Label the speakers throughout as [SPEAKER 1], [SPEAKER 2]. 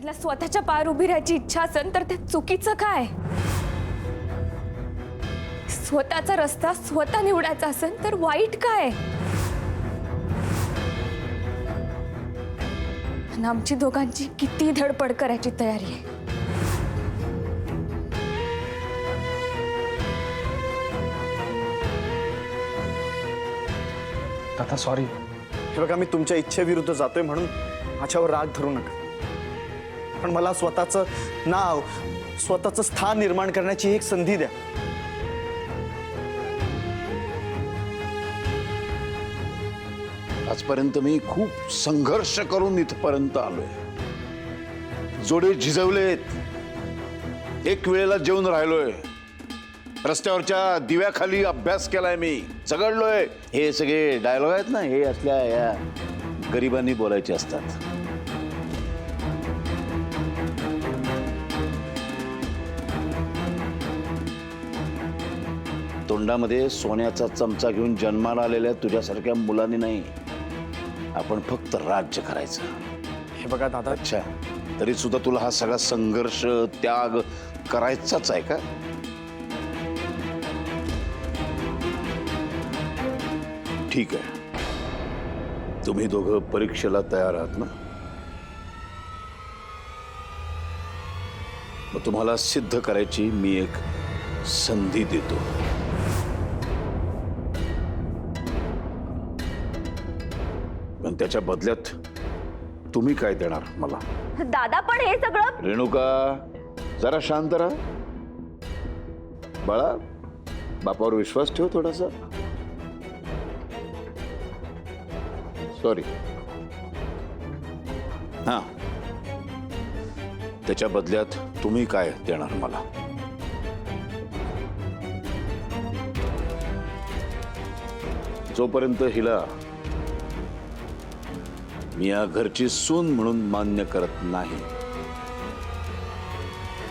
[SPEAKER 1] त्यांना स्वतःच्या पायावर उभी राहायची इच्छा असेल तर ते चुकीचं काय? स्वतःचा रस्ता स्वतः निवडायचा असेल तर वाईट काय? आणि आमची दोघांची किती धडपड करायची तयारी आहे.
[SPEAKER 2] दादा सॉरी. हे बघा, मी तुमच्या इच्छेविरुद्ध जातोय म्हणून माझ्यावर राग धरू नका. पण मला स्वतःचं नाव, स्वतःचं स्थान निर्माण करण्याची एक संधी द्या.
[SPEAKER 3] आजपर्यंत मी खूप संघर्ष करून इथपर्यंत आलोय. जोडे झिजवलेत, एक वेळेला जेवून राहिलोय, रस्त्यावरच्या दिव्याखाली अभ्यास केलाय मी, झगडलोय. हे सगळे डायलॉग आहेत ना, हे असल्या या गरिबांनी बोलायचे असतात. तोंडामध्ये सोन्याचा चमचा घेऊन जन्माला आलेल्या तुझ्यासारख्या मुलांनी नाही, आपण फक्त राज्य करायचं.
[SPEAKER 2] हे बघा दादा,
[SPEAKER 3] अच्छा, तरी सुद्धा तुला हा सगळा संघर्ष, त्याग करायचाच आहे का? ठीक आहे, तुम्ही दोघं परीक्षेला तयार आहात ना? मग तुम्हाला सिद्ध करायची मी एक संधी देतो. पण त्याच्या बदल्यात तुम्ही काय देणार मला?
[SPEAKER 1] दादा पण हे सगळं.
[SPEAKER 3] रेणुका, जरा शांत राहा. बाळा, बापावर विश्वास ठेव थोडासा. सॉरी. हा, त्याच्या बदल्यात तुम्ही काय देणार मला? जोपर्यंत हिला मी या घरची सून म्हणून मान्य करत नाही,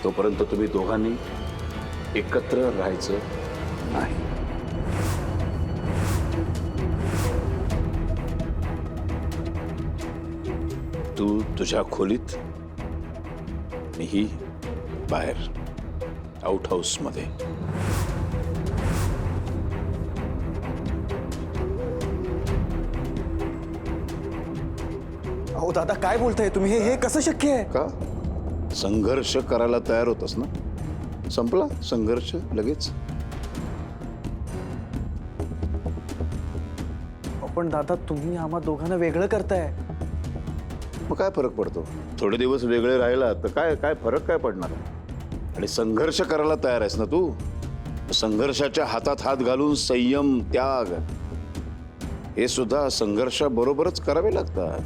[SPEAKER 3] तोपर्यंत तुम्ही दोघांनी एकत्र राहायचं नाही. तू तुझ्या खोलीत, मीही बाहेर आउट हाऊस मध्ये.
[SPEAKER 2] अहो दादा, काय बोलताय तुम्ही? हे कसं शक्य आहे?
[SPEAKER 3] का? संघर्ष करायला तयार होतस ना? संपला संघर्ष लगेच?
[SPEAKER 2] पण दादा, तुम्ही आम्हा दोघांना वेगळं करताय.
[SPEAKER 3] मग काय फरक पडतो? थोडे दिवस वेगळे राहिला तर काय काय फरक काय पडणार? आणि संघर्ष करायला तयार आहेस ना तू? संघर्षाच्या हातात हात घालून संयम, त्याग हे सुद्धा संघर्षाबरोबरच करावे लागतात.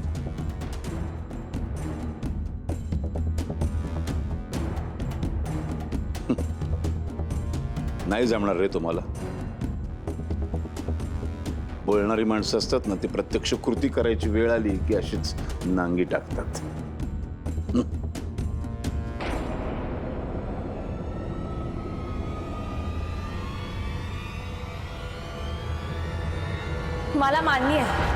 [SPEAKER 3] नाही जमणार रे तुम्हाला. बोलणारी माणसं असतात ना, ती प्रत्यक्ष कृती करायची वेळ आली की अशीच नांगी टाकतात.
[SPEAKER 1] मला मान्य आहे.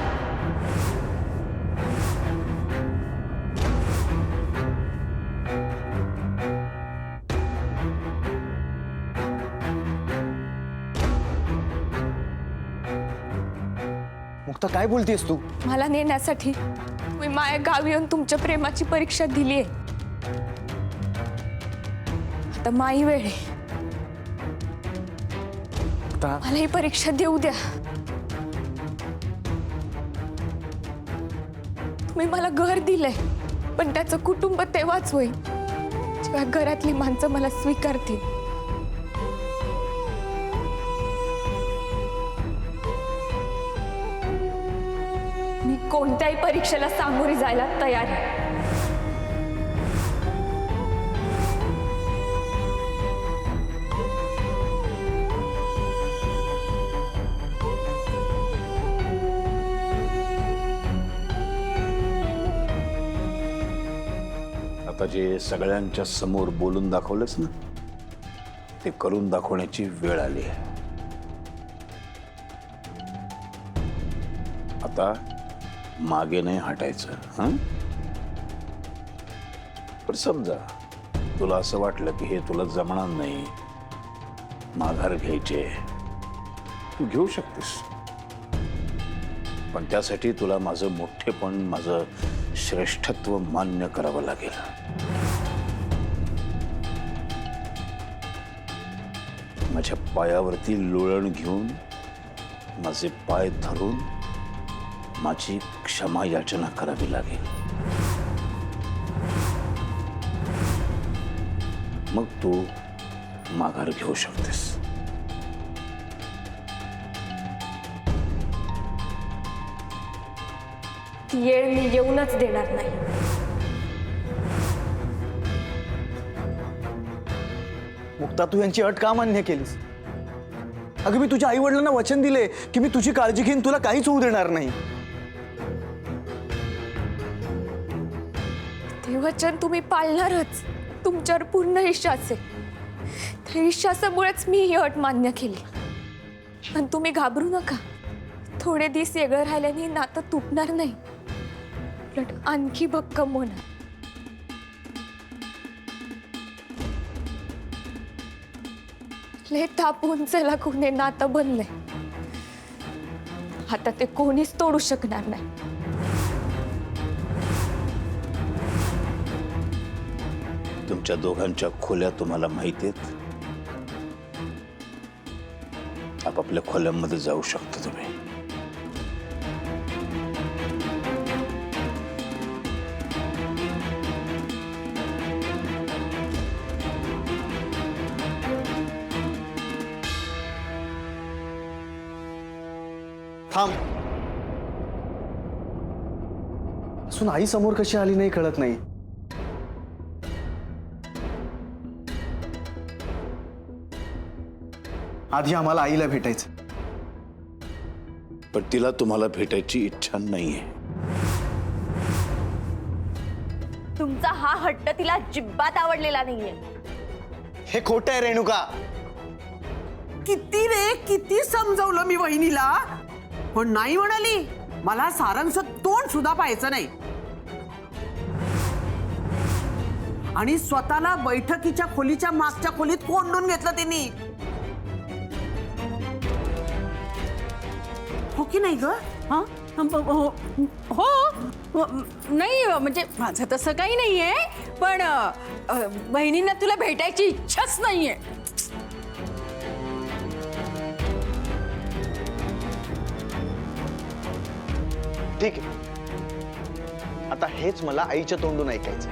[SPEAKER 2] मुक्ता, काय बोलतेस तू?
[SPEAKER 1] मला नेण्यासाठी तुम्ही माझ्या गावी येऊन तुमच्या प्रेमाची परीक्षा दिली आहे. आता माई वेळ आहे.
[SPEAKER 2] मुक्ता,
[SPEAKER 1] मला ही परीक्षा देऊ द्या. तुम्ही मला घर दिलंय, पण त्याचं कुटुंब तेव्हाच होईल जेव्हा घरातली माणसं मला स्वीकारतील. मी कोणत्याही परीक्षेला सामोरी जायला तयार आहे.
[SPEAKER 3] आता जे सगळ्यांच्या समोर बोलून दाखवलंस ना, ते करून दाखवण्याची वेळ आली आहे. आता मागे नाही हटायचं. हं? पण समजा तुला असं वाटलं की हे तुला जमणार नाही, माघार घ्यायचे, तू घेऊ शकतेस. पण त्यासाठी तुला माझं मोठेपण, माझं श्रेष्ठत्व मान्य करावं लागेल. माझ्या पायावरती लोळण घेऊन, माझे पाय धरून माझी क्षमा याचना करावी लागेल. मग तू माघार घेऊ शकतेस.
[SPEAKER 1] ती येळ मी येऊनच देणार नाही.
[SPEAKER 2] मुक्ता, तू यांची अट का मान्य केलीस? अगं, मी तुझ्या आई वडिलांना वचन दिले की मी तुझी काळजी घेईन, तुला काहीच होऊ देणार नाही.
[SPEAKER 1] ते वचन तुम्ही पाळणारच. तुमच्यावर पूर्ण विश्वास आहे. त्या विश्वासामुळेच मी ही अट मान्य केली. आणि तुम्ही घाबरू नका. थोडे दिवस वेगळं राहिल्याने नातं तुटणार नाही, उलट आणखी भक्कम होणार. लय तापून चला कोणी नातं बनलंय. आता ते कोणीच तोडू शकणार नाही.
[SPEAKER 3] तुमच्या दोघांच्या खोल्या तुम्हाला माहिती आहेत. आपापल्या खोल्यांमध्ये जाऊ शकता तुम्ही.
[SPEAKER 2] थांब. असून आई समोर कशी आली नाही कळत नाही. आधी आम्हाला आईला भेटायचं.
[SPEAKER 3] पण तिला तुम्हाला भेटायची इच्छा नाहीये.
[SPEAKER 4] तुमचा हा हट्ट तिला जिब्बात आवडलेला नाहीये.
[SPEAKER 2] हे खोटं आहे रेणुका.
[SPEAKER 5] किती रे किती समजवलं मी वहिनीला, पण नाही म्हणाली. मला सारांचं तोंड सुद्धा पाहायचं नाही. आणि स्वतःला बैठकीच्या खोलीच्या मागच्या खोलीत कोंडून घेतलं तिने. हो की नाही ग? हा?
[SPEAKER 6] हो नाही म्हणजे माझं तसं काही नाहीये, पण बहिणींना तुला भेटायची इच्छाच नाहीये.
[SPEAKER 2] ठीक आहे, आता हेच मला आईच्या तोंडून ऐकायचं.